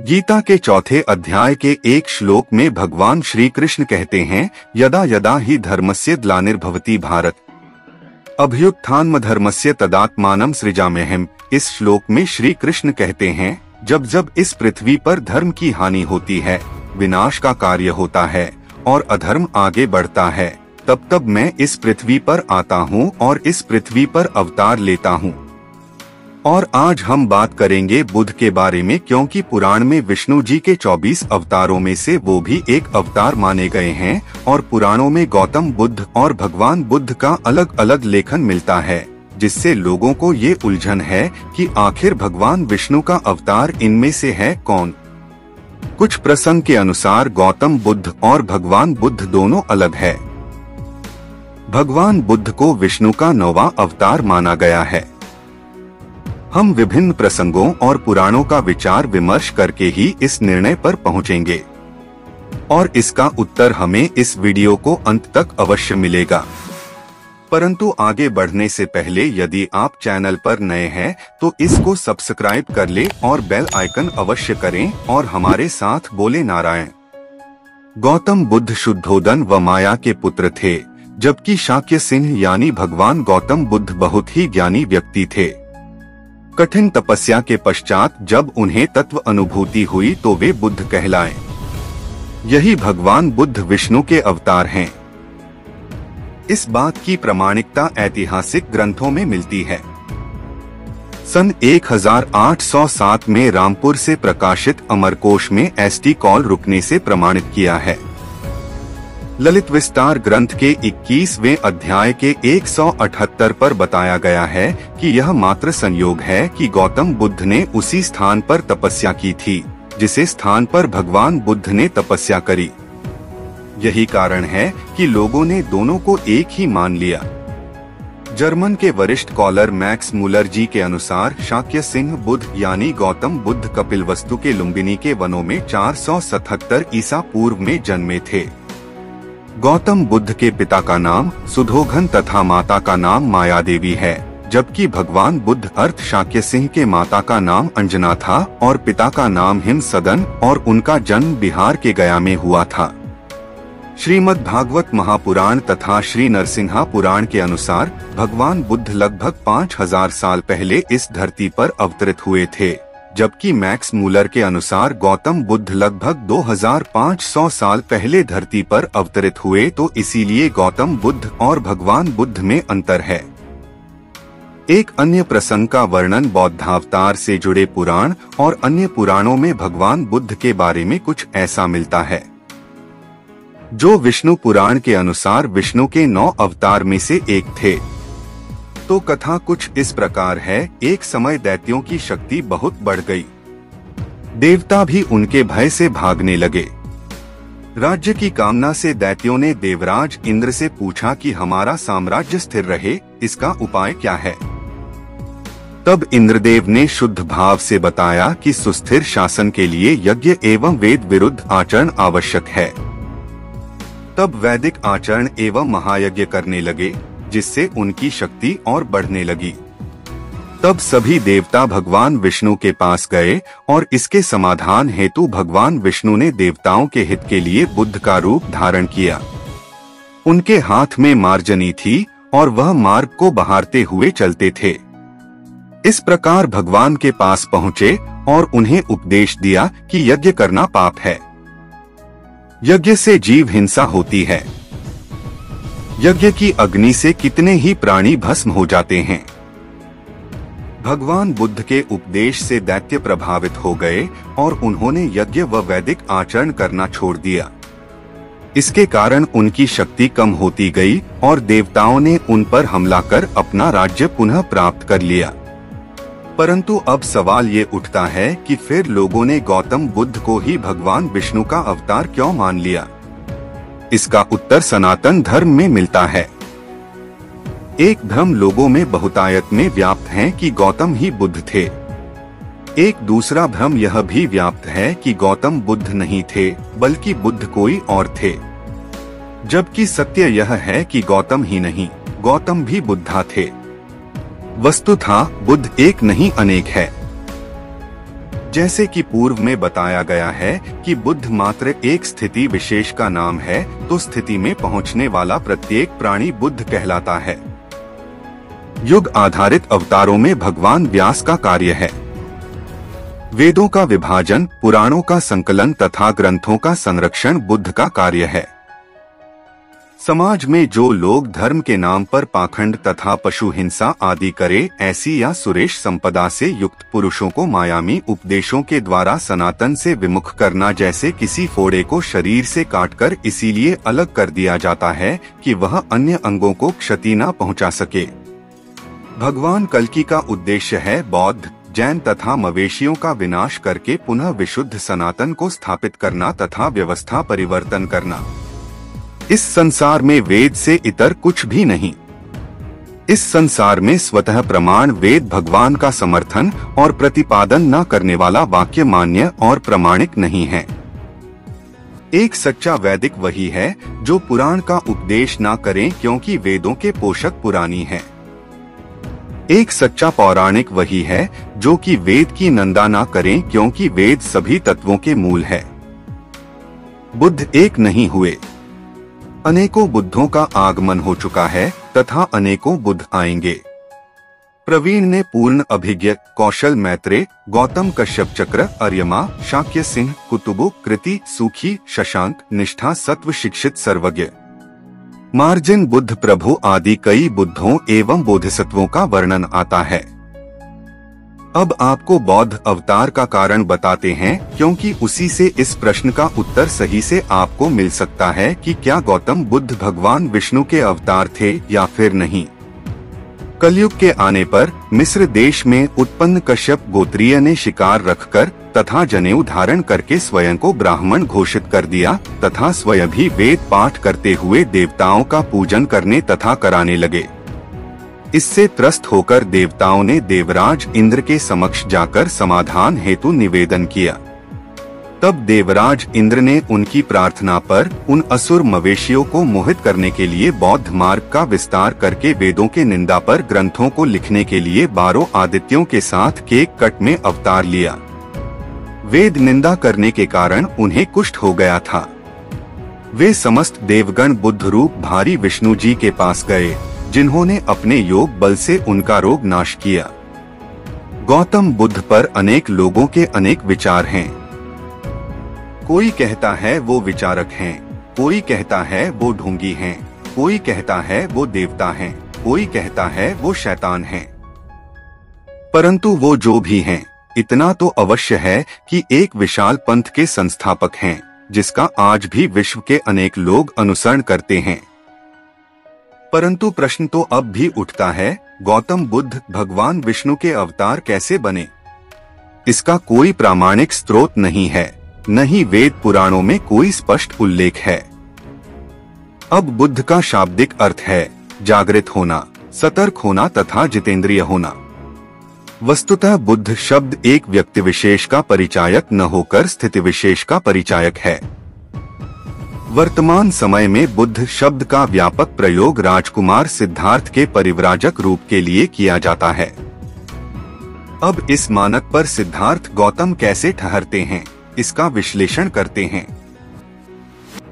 गीता के चौथे अध्याय के एक श्लोक में भगवान श्री कृष्ण कहते हैं, यदा यदा ही धर्मस्य ग्लानिर्भवति भारत अभ्युत्थानमधर्मस्य तदात्मानं सृजाम्यहम्। इस श्लोक में श्री कृष्ण कहते हैं, जब जब इस पृथ्वी पर धर्म की हानि होती है, विनाश का कार्य होता है और अधर्म आगे बढ़ता है, तब तब मैं इस पृथ्वी पर आता हूँ और इस पृथ्वी पर अवतार लेता हूँ। और आज हम बात करेंगे बुद्ध के बारे में, क्योंकि पुराण में विष्णु जी के 24 अवतारों में से वो भी एक अवतार माने गए हैं और पुराणों में गौतम बुद्ध और भगवान बुद्ध का अलग अलग लेखन मिलता है, जिससे लोगों को ये उलझन है कि आखिर भगवान विष्णु का अवतार इनमें से है कौन। कुछ प्रसंग के अनुसार गौतम बुद्ध और भगवान बुद्ध दोनों अलग है। भगवान बुद्ध को विष्णु का 9वां अवतार माना गया है। हम विभिन्न प्रसंगों और पुराणों का विचार विमर्श करके ही इस निर्णय पर पहुंचेंगे और इसका उत्तर हमें इस वीडियो को अंत तक अवश्य मिलेगा। परंतु आगे बढ़ने से पहले यदि आप चैनल पर नए हैं तो इसको सब्सक्राइब कर ले और बेल आइकन अवश्य करें और हमारे साथ बोले नारायण। गौतम बुद्ध शुद्धोदन व माया के पुत्र थे, जबकि शाक्य सिंह यानी भगवान गौतम बुद्ध बहुत ही ज्ञानी व्यक्ति थे। कठिन तपस्या के पश्चात जब उन्हें तत्व अनुभूति हुई तो वे बुद्ध कहलाए। यही भगवान बुद्ध विष्णु के अवतार हैं। इस बात की प्रामाणिकता ऐतिहासिक ग्रंथों में मिलती है। सन 1807 में रामपुर से प्रकाशित अमरकोश में एसटी कॉल रुकने से प्रमाणित किया है। ललित विस्तार ग्रंथ के 21वें अध्याय के 178 पर बताया गया है कि यह मात्र संयोग है कि गौतम बुद्ध ने उसी स्थान पर तपस्या की थी जिसे स्थान पर भगवान बुद्ध ने तपस्या करी। यही कारण है कि लोगों ने दोनों को एक ही मान लिया। जर्मन के वरिष्ठ स्कॉलर मैक्स मुलर जी के अनुसार शाक्य सिंह बुद्ध यानी गौतम बुद्ध कपिलवस्तु के लुम्बिनी के वनों में 477 ईसा पूर्व में जन्मे थे। गौतम बुद्ध के पिता का नाम सुधोधन तथा माता का नाम माया देवी है, जबकि भगवान बुद्ध अर्थ शाक्य सिंह के माता का नाम अंजना था और पिता का नाम हिमसदन और उनका जन्म बिहार के गया में हुआ था। श्रीमद् भागवत महापुराण तथा श्री नरसिंहा पुराण के अनुसार भगवान बुद्ध लगभग 5000 साल पहले इस धरती पर अवतरित हुए थे, जबकि मैक्स मूलर के अनुसार गौतम बुद्ध लगभग 2500 साल पहले धरती पर अवतरित हुए, तो इसीलिए गौतम बुद्ध और भगवान बुद्ध में अंतर है। एक अन्य प्रसंग का वर्णन बौद्धावतार से जुड़े पुराण और अन्य पुराणों में भगवान बुद्ध के बारे में कुछ ऐसा मिलता है, जो विष्णु पुराण के अनुसार विष्णु के 9 अवतार में से एक थे। तो कथा कुछ इस प्रकार है, एक समय दैत्यों की शक्ति बहुत बढ़ गई। देवता भी उनके भय से भागने लगे। राज्य की कामना से दैत्यों ने देवराज इंद्र से पूछा कि हमारा साम्राज्य स्थिर रहे, इसका उपाय क्या है। तब इंद्रदेव ने शुद्ध भाव से बताया कि सुस्थिर शासन के लिए यज्ञ एवं वेद विरुद्ध आचरण आवश्यक है। तब वैदिक आचरण एवं महायज्ञ करने लगे, जिससे उनकी शक्ति और बढ़ने लगी। तब सभी देवता भगवान विष्णु के पास गए और इसके समाधान हेतु भगवान विष्णु ने देवताओं के हित के लिए बुद्ध का रूप धारण किया। उनके हाथ में मार्जनी थी और वह मार्ग को बहारते हुए चलते थे। इस प्रकार भगवान के पास पहुँचे और उन्हें उपदेश दिया कि यज्ञ करना पाप है। यज्ञ से जीव हिंसा होती है। यज्ञ की अग्नि से कितने ही प्राणी भस्म हो जाते हैं। भगवान बुद्ध के उपदेश से दैत्य प्रभावित हो गए और उन्होंने यज्ञ व वैदिक आचरण करना छोड़ दिया। इसके कारण उनकी शक्ति कम होती गई और देवताओं ने उन पर हमला कर अपना राज्य पुनः प्राप्त कर लिया। परंतु अब सवाल ये उठता है कि फिर लोगों ने गौतम बुद्ध को ही भगवान विष्णु का अवतार क्यों मान लिया। इसका उत्तर सनातन धर्म में मिलता है। एक भ्रम लोगों में बहुतायत में व्याप्त है कि गौतम ही बुद्ध थे। एक दूसरा भ्रम यह भी व्याप्त है कि गौतम बुद्ध नहीं थे, बल्कि बुद्ध कोई और थे। जबकि सत्य यह है कि गौतम ही नहीं, गौतम भी बुद्धा थे। वस्तुतः बुद्ध एक नहीं अनेक है। जैसे कि पूर्व में बताया गया है कि बुद्ध मात्र एक स्थिति विशेष का नाम है, तो स्थिति में पहुंचने वाला प्रत्येक प्राणी बुद्ध कहलाता है। युग आधारित अवतारों में भगवान व्यास का कार्य है। वेदों का विभाजन, पुराणों का संकलन तथा ग्रंथों का संरक्षण बुद्ध का कार्य है। समाज में जो लोग धर्म के नाम पर पाखंड तथा पशु हिंसा आदि करे, ऐसी या सुरेश संपदा से युक्त पुरुषों को मायावी उपदेशों के द्वारा सनातन से विमुख करना, जैसे किसी फोड़े को शरीर से काटकर इसीलिए अलग कर दिया जाता है कि वह अन्य अंगों को क्षति न पहुंचा सके। भगवान कल्कि का उद्देश्य है बौद्ध, जैन तथा मवेशियों का विनाश करके पुनः विशुद्ध सनातन को स्थापित करना तथा व्यवस्था परिवर्तन करना। इस संसार में वेद से इतर कुछ भी नहीं। इस संसार में स्वतः प्रमाण वेद भगवान का समर्थन और प्रतिपादन न करने वाला वाक्य मान्य और प्रमाणिक नहीं है। एक सच्चा वैदिक वही है जो पुराण का उपदेश न करे, क्योंकि वेदों के पोषक पुरानी है। एक सच्चा पौराणिक वही है जो कि वेद की निंदा न करें, क्योंकि वेद सभी तत्वों के मूल है। बुद्ध एक नहीं हुए, अनेकों बुद्धों का आगमन हो चुका है तथा अनेकों बुद्ध आएंगे। प्रवीण ने पूर्ण अभिज्ञ, कौशल मैत्रेय, गौतम कश्यप चक्र, अर्यमा, शाक्य सिंह, कुतुबु, कृति, सुखी, शशांक, निष्ठा, सत्व शिक्षित, सर्वज्ञ, मार्जिन बुद्ध प्रभु आदि कई बुद्धों एवं बोधिसत्वों का वर्णन आता है। अब आपको बौद्ध अवतार का कारण बताते हैं, क्योंकि उसी से इस प्रश्न का उत्तर सही से आपको मिल सकता है कि क्या गौतम बुद्ध भगवान विष्णु के अवतार थे या फिर नहीं। कलयुग के आने पर मिस्र देश में उत्पन्न कश्यप गोत्रीय ने शिकार रखकर तथा जनेऊ धारण करके स्वयं को ब्राह्मण घोषित कर दिया तथा स्वयं भी वेद पाठ करते हुए देवताओं का पूजन करने तथा कराने लगे। इससे त्रस्त होकर देवताओं ने देवराज इंद्र के समक्ष जाकर समाधान हेतु निवेदन किया। तब देवराज इंद्र ने उनकी प्रार्थना पर उन असुर मवेशियों को मोहित करने के लिए बौद्ध मार्ग का विस्तार करके वेदों के निंदा पर ग्रंथों को लिखने के लिए 12 आदित्यों के साथ केक कट में अवतार लिया। वेद निंदा करने के कारण उन्हें कुष्ठ हो गया था। वे समस्त देवगण बुद्ध रूप भारी विष्णु जी के पास गए, जिन्होंने अपने योग बल से उनका रोग नाश किया। गौतम बुद्ध पर अनेक लोगों के अनेक विचार हैं। कोई कहता है वो विचारक हैं, कोई कहता है वो ढोंगी हैं, कोई कहता है वो देवता हैं, कोई कहता है वो शैतान हैं। परंतु वो जो भी हैं, इतना तो अवश्य है कि एक विशाल पंथ के संस्थापक हैं, जिसका आज भी विश्व के अनेक लोग अनुसरण करते हैं। परंतु प्रश्न तो अब भी उठता है, गौतम बुद्ध भगवान विष्णु के अवतार कैसे बने? इसका कोई प्रामाणिक स्रोत नहीं है, न ही वेद पुराणों में कोई स्पष्ट उल्लेख है। अब बुद्ध का शाब्दिक अर्थ है जागृत होना, सतर्क होना तथा जितेंद्रिय होना। वस्तुतः बुद्ध शब्द एक व्यक्ति विशेष का परिचायक न होकर स्थिति विशेष का परिचायक है। वर्तमान समय में बुद्ध शब्द का व्यापक प्रयोग राजकुमार सिद्धार्थ के परिव्राजक रूप के लिए किया जाता है। अब इस मानक पर सिद्धार्थ गौतम कैसे ठहरते हैं, इसका विश्लेषण करते हैं।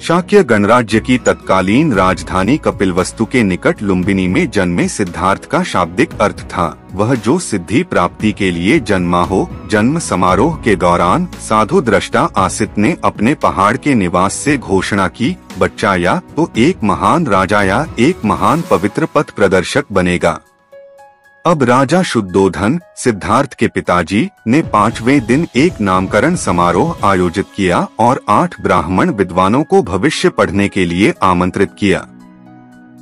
शाक्य गणराज्य की तत्कालीन राजधानी कपिलवस्तु के निकट लुम्बिनी में जन्मे सिद्धार्थ का शाब्दिक अर्थ था वह जो सिद्धि प्राप्ति के लिए जन्मा हो। जन्म समारोह के दौरान साधु दृष्टा आसित ने अपने पहाड़ के निवास से घोषणा की, बच्चा या तो एक महान राजा या एक महान पवित्र पथ प्रदर्शक बनेगा। अब राजा शुद्धोधन सिद्धार्थ के पिताजी ने 5वें दिन एक नामकरण समारोह आयोजित किया और 8 ब्राह्मण विद्वानों को भविष्य पढ़ने के लिए आमंत्रित किया।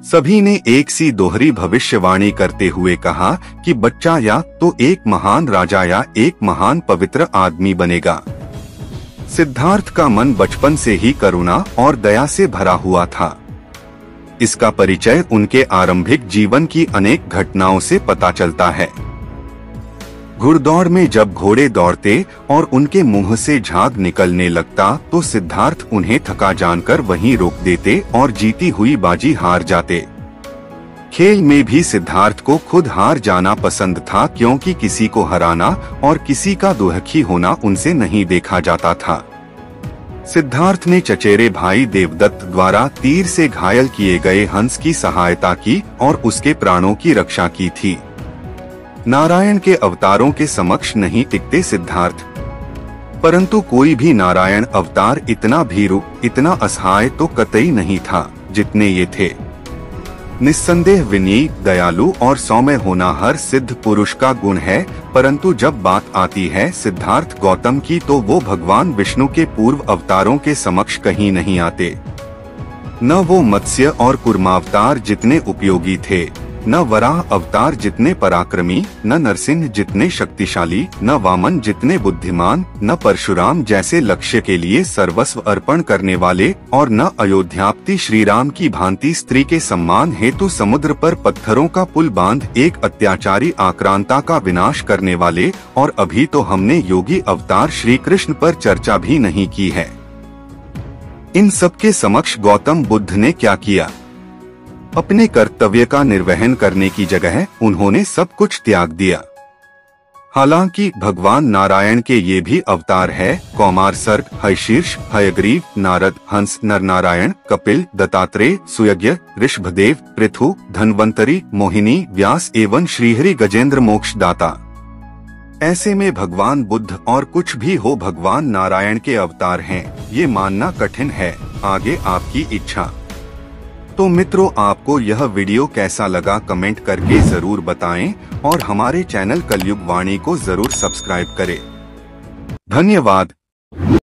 सभी ने एक सी दोहरी भविष्यवाणी करते हुए कहा कि बच्चा या तो एक महान राजा या एक महान पवित्र आदमी बनेगा। सिद्धार्थ का मन बचपन से ही करुणा और दया से भरा हुआ था। इसका परिचय उनके आरंभिक जीवन की अनेक घटनाओं से पता चलता है। घुड़दौड़ में जब घोड़े दौड़ते और उनके मुंह से झाग निकलने लगता तो सिद्धार्थ उन्हें थका जानकर वहीं रोक देते और जीती हुई बाजी हार जाते। खेल में भी सिद्धार्थ को खुद हार जाना पसंद था, क्योंकि किसी को हराना और किसी का दुखी होना उनसे नहीं देखा जाता था। सिद्धार्थ ने चचेरे भाई देवदत्त द्वारा तीर से घायल किए गए हंस की सहायता की और उसके प्राणों की रक्षा की थी। नारायण के अवतारों के समक्ष नहीं टिकते सिद्धार्थ, परंतु कोई भी नारायण अवतार इतना भीरु, इतना असहाय तो कतई नहीं था जितने ये थे। निस्संदेह विनयी, दयालु और सौम्य होना हर सिद्ध पुरुष का गुण है, परंतु जब बात आती है सिद्धार्थ गौतम की तो वो भगवान विष्णु के पूर्व अवतारों के समक्ष कहीं नहीं आते। न वो मत्स्य और कूर्मावतार जितने उपयोगी थे, न वराह अवतार जितने पराक्रमी, न नरसिंह जितने शक्तिशाली, न वामन जितने बुद्धिमान, न परशुराम जैसे लक्ष्य के लिए सर्वस्व अर्पण करने वाले, और न अयोध्यापति श्रीराम की भांति स्त्री के सम्मान हेतु समुद्र पर पत्थरों का पुल बांध एक अत्याचारी आक्रांता का विनाश करने वाले। और अभी तो हमने योगी अवतार श्री कृष्ण पर चर्चा भी नहीं की है। इन सबके समक्ष गौतम बुद्ध ने क्या किया? अपने कर्तव्य का निर्वहन करने की जगह उन्होंने सब कुछ त्याग दिया। हालांकि भगवान नारायण के ये भी अवतार है, कौमार सर्ग, हयशीर्ष, हयग्रीव, नारद, हंस, नरनारायण, कपिल, दत्तात्रेय, सुयज्ञ, ऋषभदेव, पृथु, धन्वंतरी, मोहिनी, व्यास एवं श्रीहरि गजेंद्र मोक्षदाता। ऐसे में भगवान बुद्ध और कुछ भी हो भगवान नारायण के अवतार हैं, ये मानना कठिन है। आगे आपकी इच्छा। तो मित्रों, आपको यह वीडियो कैसा लगा कमेंट करके जरूर बताएं और हमारे चैनल कलयुग वाणी को जरूर सब्सक्राइब करें। धन्यवाद।